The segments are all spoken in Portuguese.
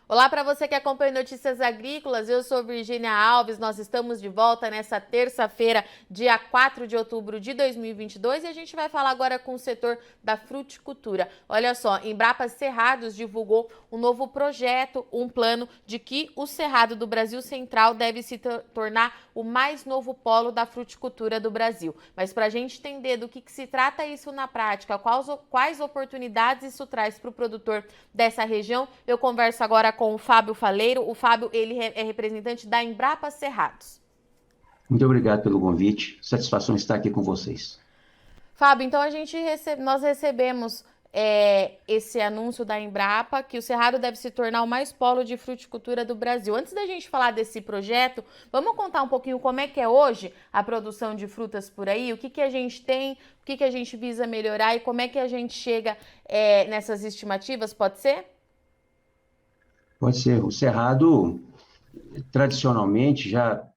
Olá para você que acompanha Notícias Agrícolas, eu sou Virgínia Alves, nós estamos de volta nessa terça-feira, dia 4 de outubro de 2022 e a gente vai falar agora com o setor da fruticultura. Olha só, Embrapa Cerrados divulgou um novo projeto, um plano de que o Cerrado do Brasil Central deve se tornar o mais novo polo da fruticultura do Brasil. Mas para a gente entender do que se trata isso na prática, quais oportunidades isso traz para o produtor dessa região, eu converso agora com o Fábio Faleiro. O Fábio, ele é representante da Embrapa Cerrados. Muito obrigado pelo convite. Satisfação estar aqui com vocês. Fábio, então nós recebemos esse anúncio da Embrapa que o Cerrado deve se tornar o mais polo de fruticultura do Brasil. Antes da gente falar desse projeto, vamos contar um pouquinho como é que é hoje a produção de frutas por aí, o que, que a gente tem, o que, que a gente visa melhorar e como é que a gente chega nessas estimativas, pode ser? Pode ser. O Cerrado, tradicionalmente, já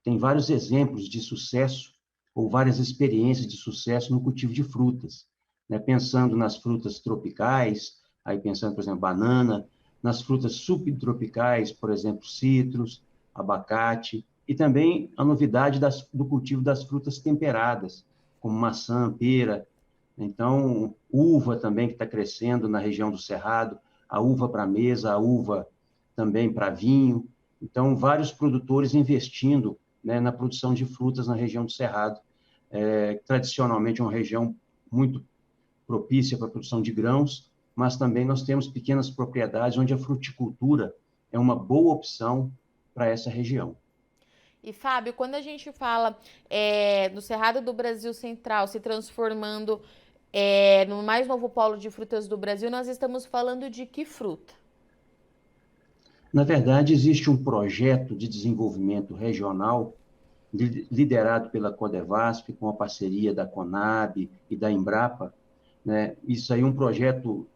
tem vários exemplos de sucesso ou várias experiências de sucesso no cultivo de frutas, né? Pensando nas frutas tropicais, aí pensando, por exemplo, banana, nas frutas subtropicais, por exemplo, citros, abacate, e também a novidade do cultivo das frutas temperadas, como maçã, pera. Então, uva também, que está crescendo na região do Cerrado, a uva para mesa, a uva também para vinho. Então, vários produtores investindo, né, na produção de frutas na região do Cerrado. Tradicionalmente, é uma região muito propícia para a produção de grãos, mas também nós temos pequenas propriedades onde a fruticultura é uma boa opção para essa região. E Fábio, quando a gente fala do Cerrado do Brasil Central se transformando no mais novo polo de frutas do Brasil, nós estamos falando de que fruta? Na verdade, existe um projeto de desenvolvimento regional liderado pela Codevasf, com a parceria da Conab e da Embrapa, né? Isso aí é um projeto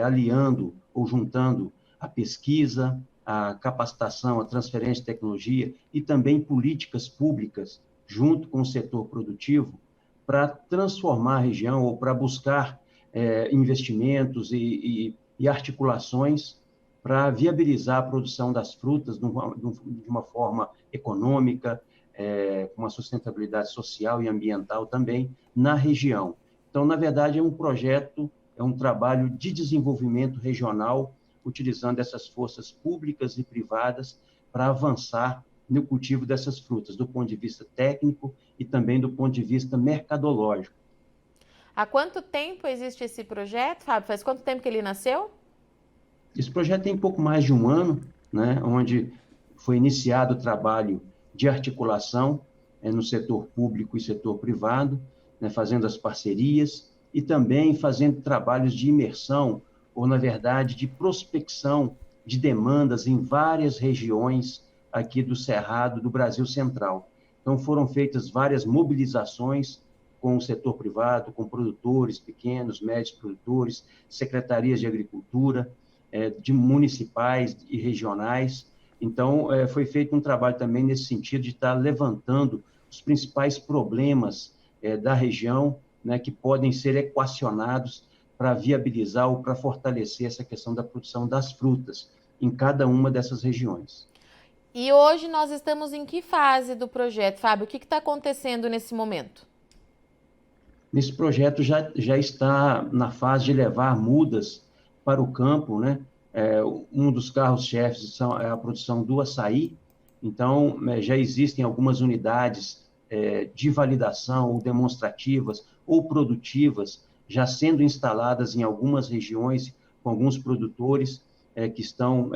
aliando ou juntando a pesquisa, a capacitação, a transferência de tecnologia e também políticas públicas junto com o setor produtivo para transformar a região ou para buscar investimentos e articulações para viabilizar a produção das frutas de uma forma econômica, com uma sustentabilidade social e ambiental também na região. Então, na verdade, é um projeto, é um trabalho de desenvolvimento regional, utilizando essas forças públicas e privadas para avançar no cultivo dessas frutas, do ponto de vista técnico e também do ponto de vista mercadológico. Há quanto tempo existe esse projeto, Fábio? Faz quanto tempo que ele nasceu? Esse projeto tem pouco mais de um ano, né, onde foi iniciado o trabalho de articulação no setor público e setor privado, né, fazendo as parcerias e também fazendo trabalhos de imersão, ou, na verdade, de prospecção de demandas em várias regiões aqui do Cerrado, do Brasil Central. Então, foram feitas várias mobilizações com o setor privado, com produtores pequenos, médios produtores, secretarias de agricultura, de municipais e regionais. Então, foi feito um trabalho também nesse sentido de estar levantando os principais problemas da região, né, que podem ser equacionados para viabilizar ou para fortalecer essa questão da produção das frutas em cada uma dessas regiões. E hoje nós estamos em que fase do projeto, Fábio? O que está acontecendo nesse momento? Nesse projeto já está na fase de levar mudas para o campo, né? Um dos carros-chefes é a produção do açaí, então já existem algumas unidades de validação ou demonstrativas ou produtivas já sendo instaladas em algumas regiões com alguns produtores que estão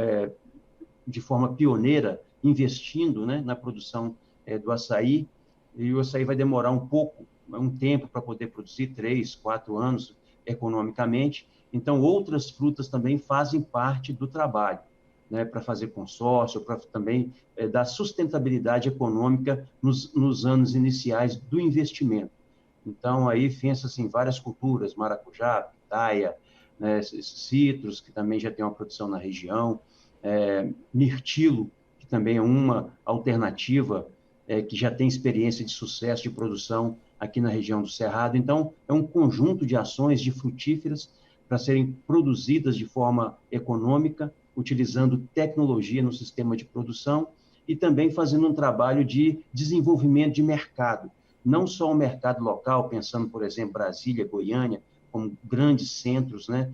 de forma pioneira investindo, né, na produção do açaí, e o açaí vai demorar um tempo para poder produzir, 3, 4 anos economicamente. Então, outras frutas também fazem parte do trabalho, né, para fazer consórcio, para também dar sustentabilidade econômica nos anos iniciais do investimento. Então, aí pensa-se em várias culturas, maracujá, pitaia, né, citros, que também já tem uma produção na região, mirtilo, que também é uma alternativa que já tem experiência de sucesso de produção aqui na região do Cerrado. Então, é um conjunto de ações de frutíferas para serem produzidas de forma econômica utilizando tecnologia no sistema de produção e também fazendo um trabalho de desenvolvimento de mercado. Não só o mercado local, pensando, por exemplo, Brasília, Goiânia, como grandes centros, né,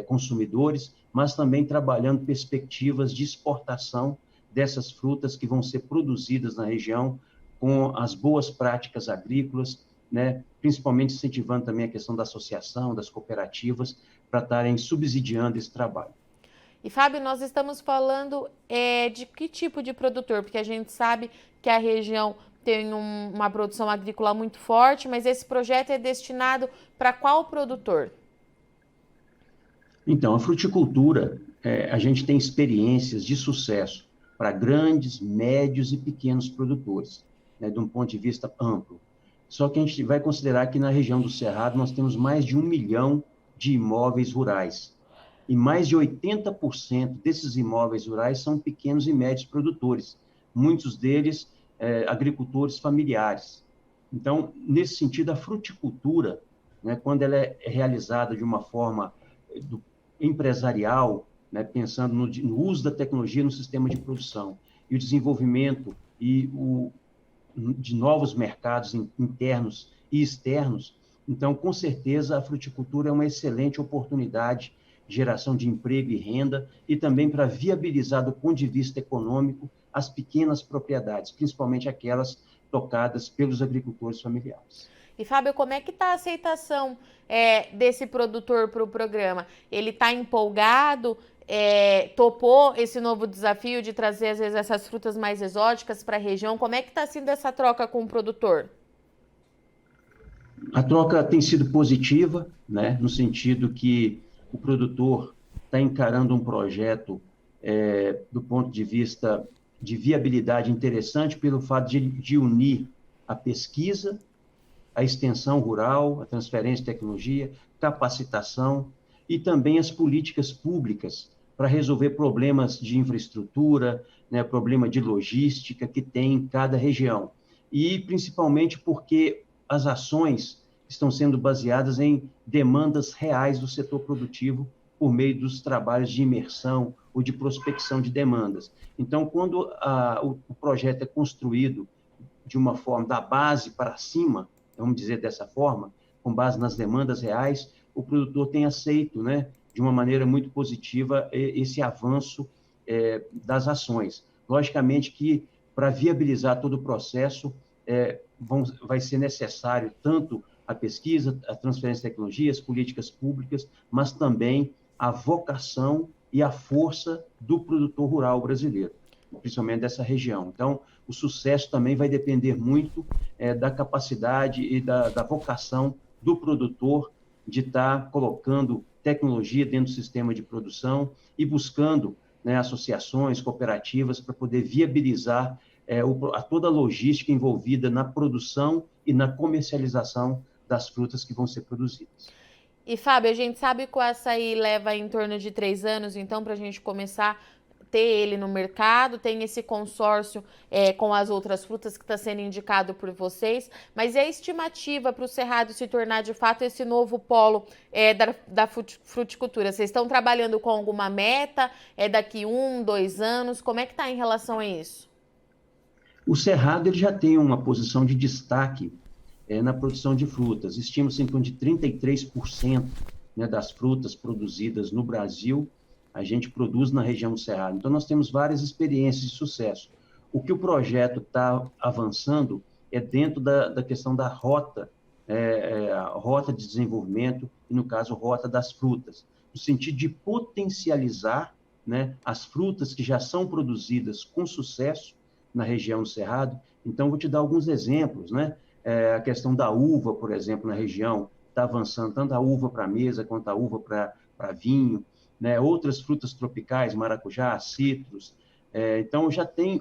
consumidores, mas também trabalhando perspectivas de exportação dessas frutas que vão ser produzidas na região com as boas práticas agrícolas, né, principalmente incentivando também a questão da associação, das cooperativas, para estarem subsidiando esse trabalho. E, Fábio, nós estamos falando de que tipo de produtor? Porque a gente sabe que a região tem uma produção agrícola muito forte, mas esse projeto é destinado para qual produtor? Então, a fruticultura, a gente tem experiências de sucesso para grandes, médios e pequenos produtores, né, de um ponto de vista amplo. Só que a gente vai considerar que na região do Cerrado nós temos mais de 1 milhão de imóveis rurais. E mais de 80% desses imóveis rurais são pequenos e médios produtores, muitos deles agricultores familiares. Então, nesse sentido, a fruticultura, né, quando ela é realizada de uma forma empresarial, né, pensando no uso da tecnologia no sistema de produção e o desenvolvimento de novos mercados internos e externos, então, com certeza, a fruticultura é uma excelente oportunidade de geração de emprego e renda e também para viabilizar, do ponto de vista econômico, as pequenas propriedades, principalmente aquelas tocadas pelos agricultores familiares. E, Fábio, como é que está a aceitação desse produtor para o programa? Ele está empolgado? Topou esse novo desafio de trazer, às vezes, essas frutas mais exóticas para a região? Como é que está sendo essa troca com o produtor? A troca tem sido positiva, né, no sentido que o produtor está encarando um projeto do ponto de vista de viabilidade interessante pelo fato de unir a pesquisa, a extensão rural, a transferência de tecnologia, capacitação e também as políticas públicas para resolver problemas de infraestrutura, né, problema de logística que tem em cada região. E principalmente porque as ações estão sendo baseadas em demandas reais do setor produtivo por meio dos trabalhos de imersão ou de prospecção de demandas. Então, quando o projeto é construído de uma forma da base para cima, vamos dizer dessa forma, com base nas demandas reais, o produtor tem aceito, né, de uma maneira muito positiva esse avanço das ações. Logicamente que, para viabilizar todo o processo, vai ser necessário tanto a pesquisa, a transferência de tecnologia, as políticas públicas, mas também a vocação e a força do produtor rural brasileiro, principalmente dessa região. Então, o sucesso também vai depender muito da capacidade e da vocação do produtor de estar colocando tecnologia dentro do sistema de produção e buscando, né, associações, cooperativas para poder viabilizar toda a logística envolvida na produção e na comercialização das frutas que vão ser produzidas. E, Fábio, a gente sabe que o açaí leva em torno de 3 anos, então, para a gente começar a ter ele no mercado, tem esse consórcio com as outras frutas que está sendo indicado por vocês, mas é a estimativa para o Cerrado se tornar, de fato, esse novo polo da fruticultura? Vocês estão trabalhando com alguma meta? Daqui 1, 2 anos? Como é que está em relação a isso? O Cerrado ele já tem uma posição de destaque na produção de frutas. Estima-se em torno de 33%, né, das frutas produzidas no Brasil, a gente produz na região do Cerrado. Então, nós temos várias experiências de sucesso. O que o projeto está avançando é dentro da questão da rota, a rota de desenvolvimento, e, no caso, rota das frutas, no sentido de potencializar, né, as frutas que já são produzidas com sucesso na região do Cerrado. Então, vou te dar alguns exemplos, né? A questão da uva, por exemplo, na região, está avançando tanto a uva para mesa quanto a uva para vinho, né? Outras frutas tropicais, maracujá, citros. Então, já tem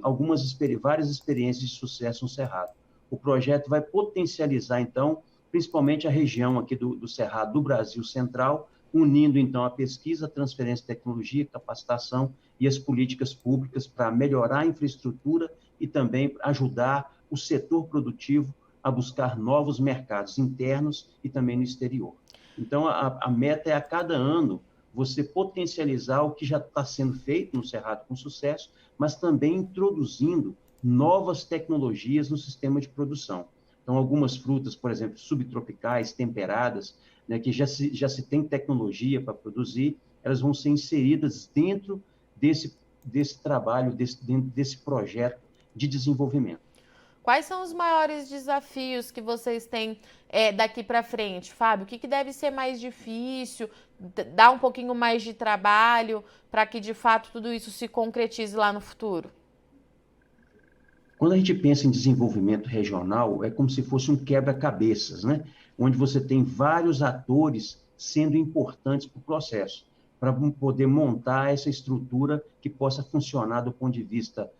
várias experiências de sucesso no Cerrado. O projeto vai potencializar, então, principalmente a região aqui do Cerrado, do Brasil Central, unindo, então, a pesquisa, a transferência de tecnologia, capacitação e as políticas públicas para melhorar a infraestrutura e também ajudar o setor produtivo a buscar novos mercados internos e também no exterior. Então, a meta é, a cada ano, você potencializar o que já está sendo feito no Cerrado com sucesso, mas também introduzindo novas tecnologias no sistema de produção. Então, algumas frutas, por exemplo, subtropicais, temperadas, né, que já se tem tecnologia para produzir, elas vão ser inseridas dentro desse trabalho, dentro desse projeto de desenvolvimento. Quais são os maiores desafios que vocês têm daqui para frente, Fábio? O que deve ser mais difícil, dar um pouquinho mais de trabalho para que, de fato, tudo isso se concretize lá no futuro? Quando a gente pensa em desenvolvimento regional, é como se fosse um quebra-cabeças, né? Onde você tem vários atores sendo importantes para o processo, para poder montar essa estrutura que possa funcionar do ponto de vista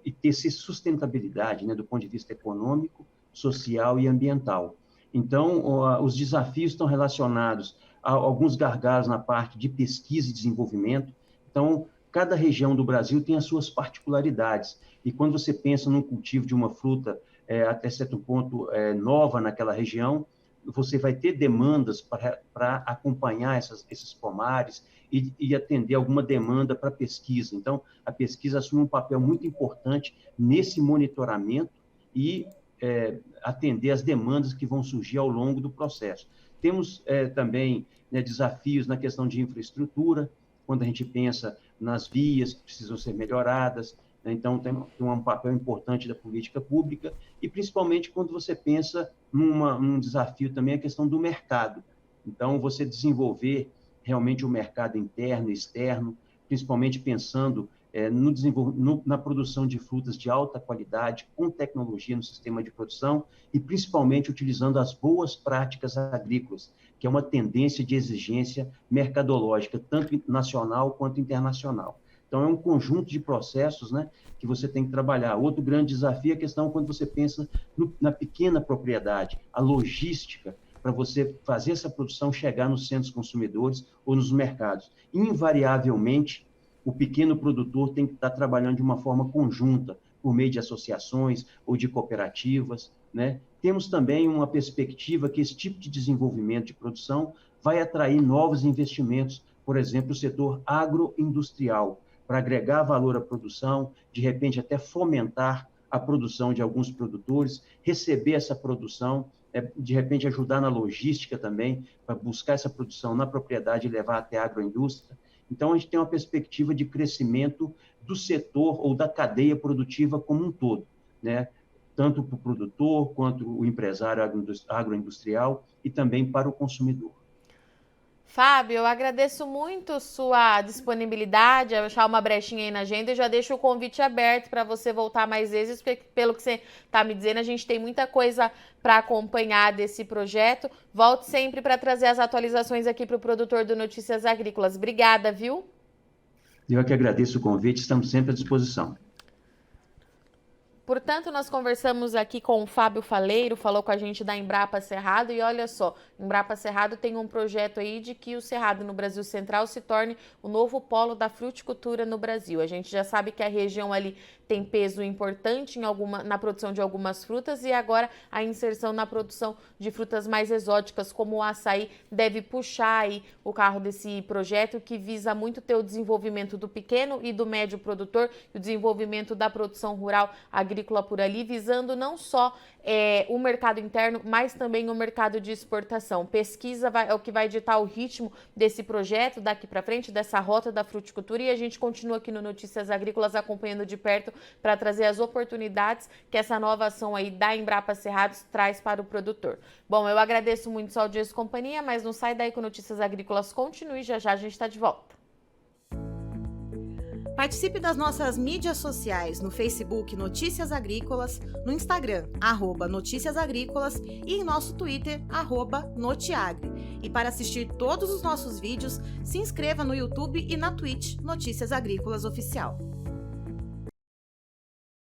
e ter sustentabilidade, né, do ponto de vista econômico, social e ambiental. Então, os desafios estão relacionados a alguns gargalos na parte de pesquisa e desenvolvimento. Então, cada região do Brasil tem as suas particularidades. E quando você pensa no cultivo de uma fruta até certo ponto nova naquela região, você vai ter demandas para acompanhar esses pomares e atender alguma demanda para pesquisa. Então, a pesquisa assume um papel muito importante nesse monitoramento e atender as demandas que vão surgir ao longo do processo. Temos também desafios na questão de infraestrutura, quando a gente pensa nas vias que precisam ser melhoradas, né? Então, tem um papel importante da política pública, e principalmente quando você pensa num desafio também a questão do mercado. Então, você desenvolver realmente o mercado interno e externo, principalmente pensando na produção de frutas de alta qualidade, com tecnologia no sistema de produção, e principalmente utilizando as boas práticas agrícolas, que é uma tendência de exigência mercadológica, tanto nacional quanto internacional. Então, é um conjunto de processos, né, que você tem que trabalhar. Outro grande desafio é a questão quando você pensa na pequena propriedade, a logística, para você fazer essa produção chegar nos centros consumidores ou nos mercados. Invariavelmente, o pequeno produtor tem que estar trabalhando de uma forma conjunta, por meio de associações ou de cooperativas, né? Temos também uma perspectiva que esse tipo de desenvolvimento de produção vai atrair novos investimentos, por exemplo, o setor agroindustrial, para agregar valor à produção, de repente até fomentar a produção de alguns produtores, receber essa produção, de repente ajudar na logística também, para buscar essa produção na propriedade e levar até a agroindústria. Então, a gente tem uma perspectiva de crescimento do setor ou da cadeia produtiva como um todo, né? Tanto para o produtor, quanto o empresário agroindustrial e também para o consumidor. Fábio, eu agradeço muito sua disponibilidade, achar uma brechinha aí na agenda, e já deixo o convite aberto para você voltar mais vezes, porque pelo que você está me dizendo, a gente tem muita coisa para acompanhar desse projeto. Volte sempre para trazer as atualizações aqui para o produtor do Notícias Agrícolas. Obrigada, viu? Eu que agradeço o convite, estamos sempre à disposição. Portanto, nós conversamos aqui com o Fábio Faleiro, falou com a gente da Embrapa Cerrado, e olha só, Embrapa Cerrado tem um projeto aí de que o Cerrado no Brasil Central se torne o novo polo da fruticultura no Brasil. A gente já sabe que a região ali tem peso importante na produção de algumas frutas, e agora a inserção na produção de frutas mais exóticas, como o açaí, deve puxar aí o carro desse projeto, que visa muito ter o desenvolvimento do pequeno e do médio produtor, e o desenvolvimento da produção rural agrícola por ali, visando não só o mercado interno, mas também o mercado de exportação. Pesquisa é o que vai ditar o ritmo desse projeto daqui para frente, dessa rota da fruticultura, e a gente continua aqui no Notícias Agrícolas acompanhando de perto para trazer as oportunidades que essa nova ação aí da Embrapa Cerrados traz para o produtor. Bom, eu agradeço muito sua audiência e companhia, mas não sai daí que o Notícias Agrícolas continue, já já a gente está de volta. Participe das nossas mídias sociais no Facebook Notícias Agrícolas, no Instagram @Notícias Agrícolas e em nosso Twitter @Notiagre. E para assistir todos os nossos vídeos, se inscreva no YouTube e na Twitch Notícias Agrícolas Oficial.